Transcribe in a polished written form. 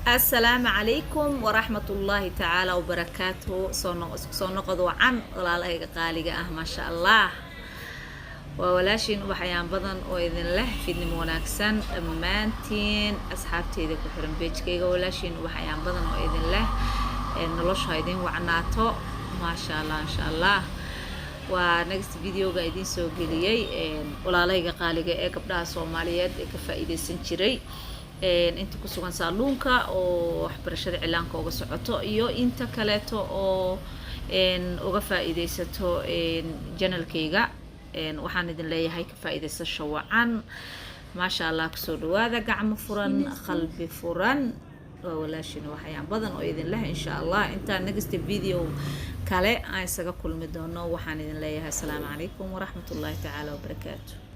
السلام عليكم ورحمة الله تعالى وبركاته. صونقض وعن ولا لا قالقة ما شاء الله. وولاشين وحيان بدن وإذن له في المناكسن أمانتين أصحابتي ذيك وحرم بيتكي ولاشين وحيان بدن وإذن له نلوش هايدين وعناتو ما شاء الله إن شاء الله. ونكست فيديو قاعدين سوقيليي ولا لا قالقة قبلها صوماليات كفائدة سنشري inta ku sugan saaluunka oo waxbarashada cilaanka uga socoto iyo inta kaleeto oo uga faa'iideysato channelkayga waxaan idin leeyahay ka faa'iideysasho wacan maasha Allah kusoo dhawaada gacmo furan qalbi furan walaashin waxayaan badan oo idin leh insha Allah inta next video kale aan isaga kulmi doono waxaan idin leeyahay assalaamu calaykum waraxmatullaahi tacaala wabarakaatuh.